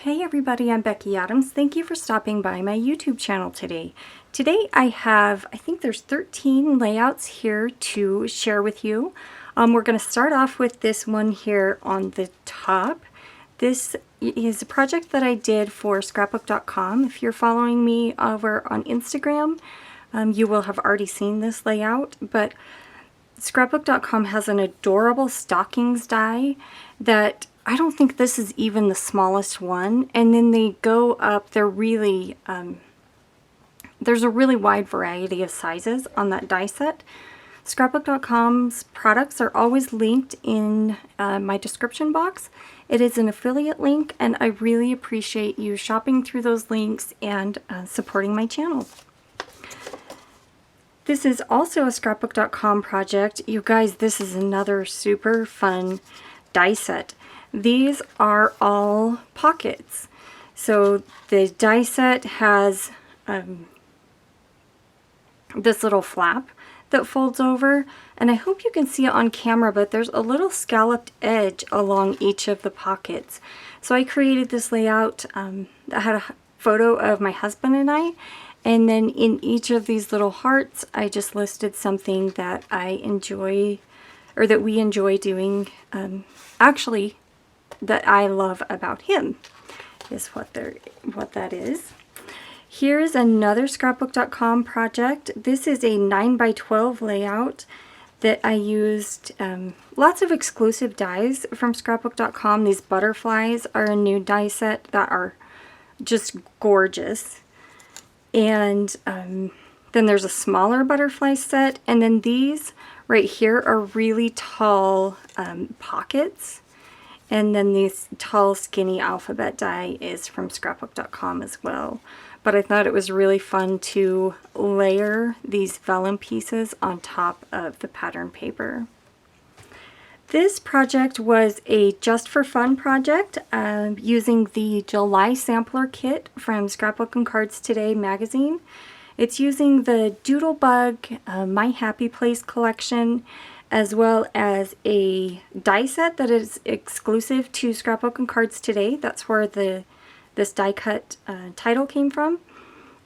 Hey everybody, I'm Becky Adams. Thank you for stopping by my YouTube channel today. Today I think there's 13 layouts here to share with you. We're going to start off with this one here on the top. This is a project that I did for Scrapbookcom. If you're following me over on Instagram, you will have already seen this layout, but Scrapbookcom has an adorable stockings die that I don't think this is even the smallest one, and then they go up. They're really, there's a really wide variety of sizes on that die set. Scrapbook.com's products are always linked in my description box. It is an affiliate link, and I really appreciate you shopping through those links and supporting my channel. This is also a Scrapbook.com project. You guys, this is another super fun die set. These are all pockets. So the die set has this little flap that folds over, and I hope you can see it on camera, but there's a little scalloped edge along each of the pockets. So I created this layout that had a photo of my husband and I, and then in each of these little hearts I just listed something that I enjoy, or that we enjoy doing, actually that I love about him is what that is. Here's another Scrapbook.com project. This is a 9x12 layout that I used lots of exclusive dies from Scrapbook.com. These butterflies are a new die set that are just gorgeous. And then there's a smaller butterfly set, and then these right here are really tall pockets. And then these tall skinny alphabet die is from Scrapbook.com as well. But I thought it was really fun to layer these vellum pieces on top of the pattern paper. This project was a just for fun project using the July sampler kit from Scrapbook and Cards Today magazine. It's using the Doodlebug My Happy Place collection, as well as a die set that is exclusive to Scrapbook and Cards Today. That's where this die cut title came from.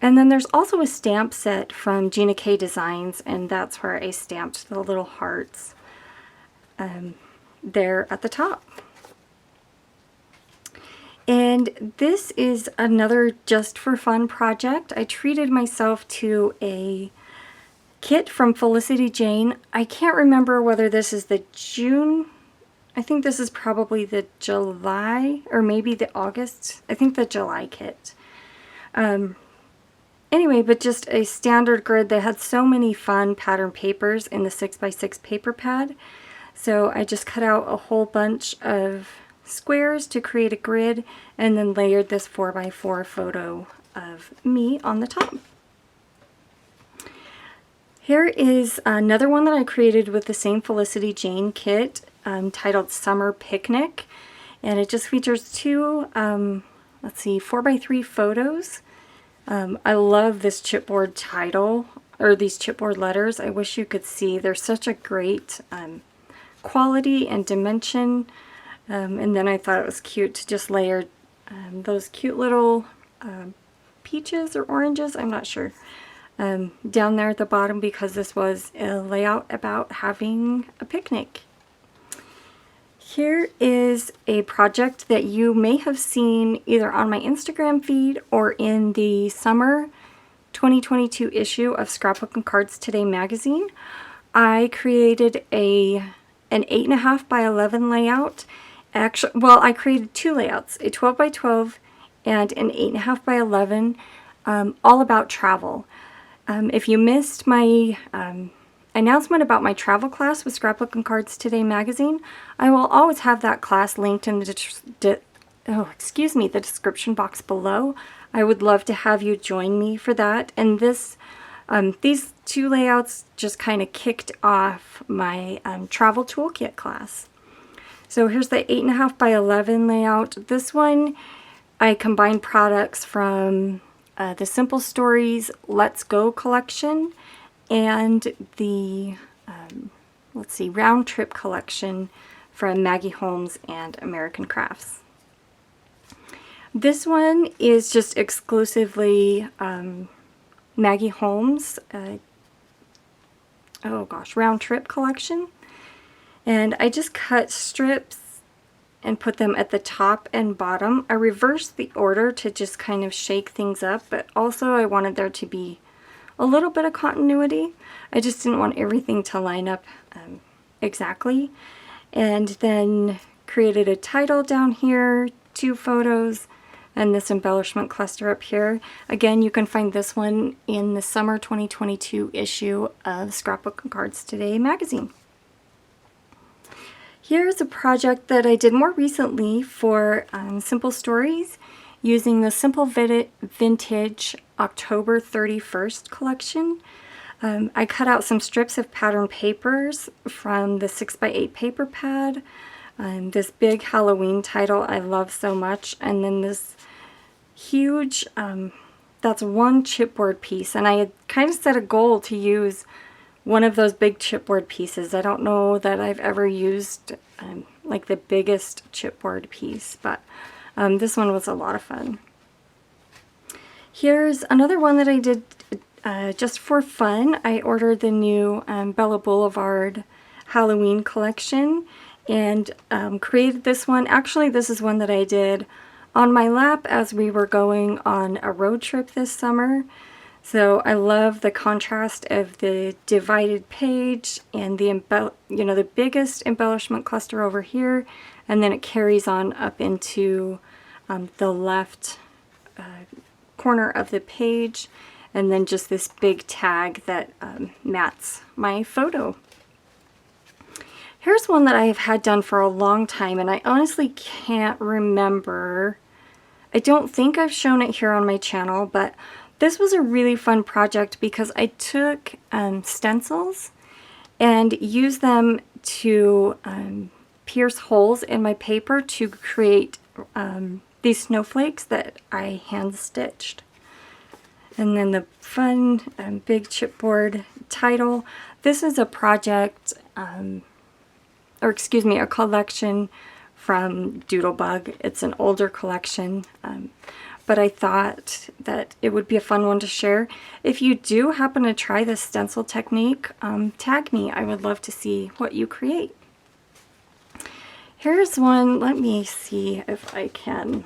And then there's also a stamp set from Gina K Designs, and that's where I stamped the little hearts there at the top. And this is another just for fun project. I treated myself to a kit from Felicity Jane. I can't remember whether this is the June. I think this is probably the July or maybe the August. I think the July kit. Anyway, but just a standard grid. They had so many fun pattern papers in the 6x6 paper pad. So I just cut out a whole bunch of squares to create a grid, and then layered this 4x4 photo of me on the top. Here is another one that I created with the same Felicity Jane kit titled Summer Picnic, and it just features two, 4x3 photos. I love this chipboard title, or these chipboard letters. I wish you could see. They're such a great quality and dimension, and then I thought it was cute to just layer those cute little peaches or oranges, I'm not sure, down there at the bottom, because this was a layout about having a picnic. Here is a project that you may have seen either on my Instagram feed or in the summer 2022 issue of Scrapbook and Cards Today magazine. I created an 8.5 by 11 layout. Actually, well, I created two layouts, a 12 by 12 and an 8.5 by 11, all about travel. If you missed my announcement about my travel class with Scrapbook and Cards Today magazine, I will always have that class linked in the description box below. I would love to have you join me for that. And these two layouts just kind of kicked off my travel toolkit class. So here's the 8.5 by 11 layout. This one, I combined products from the Simple Stories Let's Go collection and the Round Trip collection from Maggie Holmes and American Crafts. This one is just exclusively Maggie Holmes, oh gosh, round trip collection. And I just cut strips and put them at the top and bottom. I reversed the order to just kind of shake things up, but also I wanted there to be a little bit of continuity. I just didn't want everything to line up exactly. And then created a title down here, 2 photos, and this embellishment cluster up here. Again, you can find this one in the summer 2022 issue of Scrapbook and Cards Today magazine. Here's a project that I did more recently for Simple Stories using the Simple Vintage October 31st collection. I cut out some strips of pattern papers from the 6x8 paper pad, this big Halloween title I love so much, and then this huge, that's one chipboard piece, and I had kind of set a goal to use one of those big chipboard pieces. I don't know that I've ever used like the biggest chipboard piece, but this one was a lot of fun. Here's another one that I did just for fun. I ordered the new Bella Boulevard Halloween collection and created this one. Actually, this is one that I did on my lap as we were going on a road trip this summer. So I love the contrast of the divided page and the the biggest embellishment cluster over here, and then it carries on up into the left corner of the page, and then just this big tag that mats my photo. Here's one that I have had done for a long time, and I honestly can't remember. I don't think I've shown it here on my channel, but this was a really fun project because I took stencils and used them to pierce holes in my paper to create these snowflakes that I hand stitched. And then the fun big chipboard title. This is a project, or excuse me, a collection from Doodlebug. It's an older collection. But I thought that it would be a fun one to share. If you do happen to try this stencil technique, tag me. I would love to see what you create. Here's one. Let me see if I can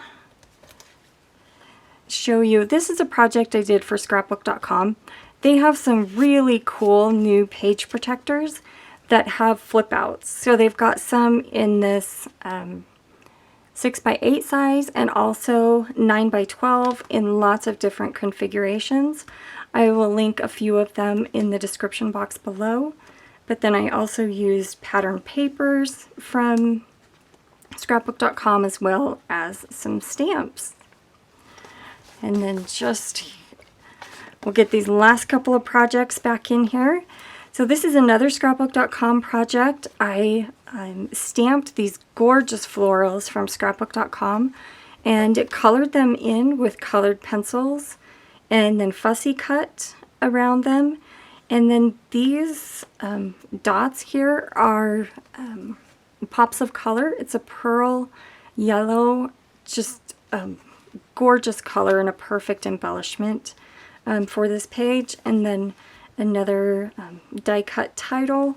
show you. This is a project I did for Scrapbookcom. They have some really cool new page protectors that have flip outs. So they've got some in this 6x8 size and also 9x12 in lots of different configurations. I will link a few of them in the description box below. But then I also used pattern papers from Scrapbook.com as well as some stamps. And then we'll get these last couple of projects back in here. So this is another Scrapbook.com project. I stamped these gorgeous florals from Scrapbook.com and colored them in with colored pencils and then fussy cut around them. And then these dots here are pops of color. It's a pearl yellow, just gorgeous color and a perfect embellishment for this page. And then another die cut title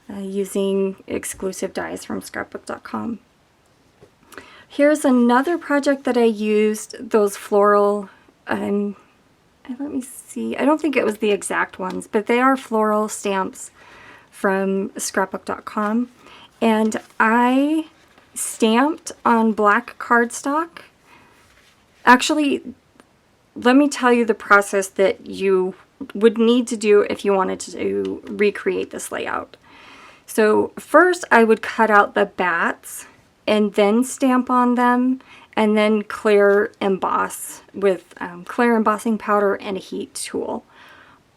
using exclusive dies from Scrapbook.com. Here's another project that I used those floral, let me see, I don't think it was the exact ones, but they are floral stamps from Scrapbook.com. And I stamped on black cardstock. Actually, let me tell you the process that you would need to do if you wanted to recreate this layout. So first I would cut out the bats and then stamp on them and then clear emboss with clear embossing powder and a heat tool.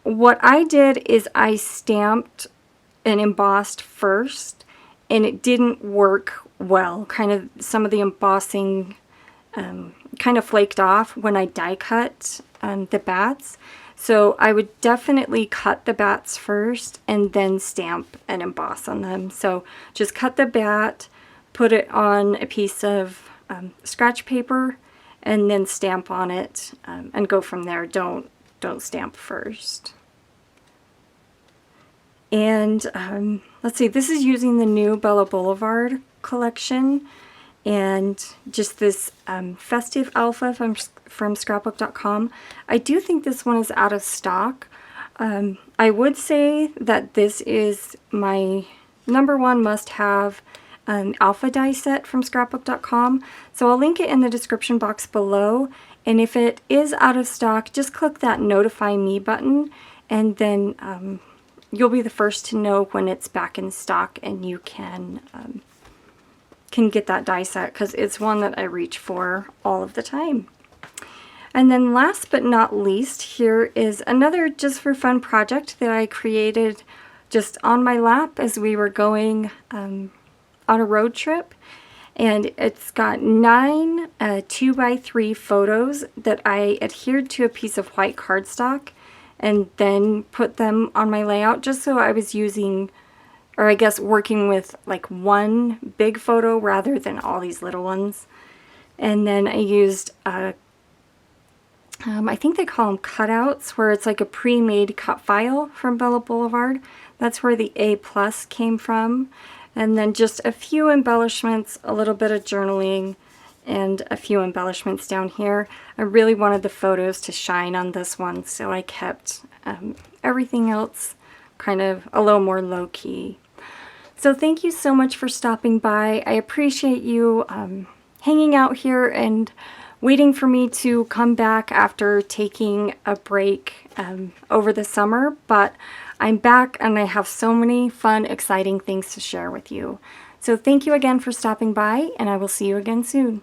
What I did is I stamped and embossed first, and it didn't work well. Kind of some of the embossing kind of flaked off when I die cut the bats. So I would definitely cut the bats first and then stamp and emboss on them. So just cut the bat, put it on a piece of scratch paper, and then stamp on it and go from there. Don't stamp first. And let's see, this is using the new Bella Boulevard collection, and just this festive alpha from Scrapbook.com. I do think this one is out of stock. I would say that this is my #1 must-have alpha die set from Scrapbook.com. So I'll link it in the description box below. And if it is out of stock, just click that notify me button, and then you'll be the first to know when it's back in stock, and you can get that die set, because it's one that I reach for all of the time. And then last but not least, here is another just for fun project that I created just on my lap as we were going on a road trip. And it's got 9 2x3 photos that I adhered to a piece of white cardstock and then put them on my layout, just so I was using, or I guess working with like one big photo rather than all these little ones. And then I used I think they call them cutouts, where it's like a pre-made cut file from Bella Boulevard. That's where the A+ came from. And then just a few embellishments, a little bit of journaling, and a few embellishments down here. I really wanted the photos to shine on this one, so I kept everything else kind of a little more low-key. So thank you so much for stopping by. I appreciate you hanging out here and waiting for me to come back after taking a break over the summer, but I'm back and I have so many fun, exciting things to share with you. So thank you again for stopping by, and I will see you again soon.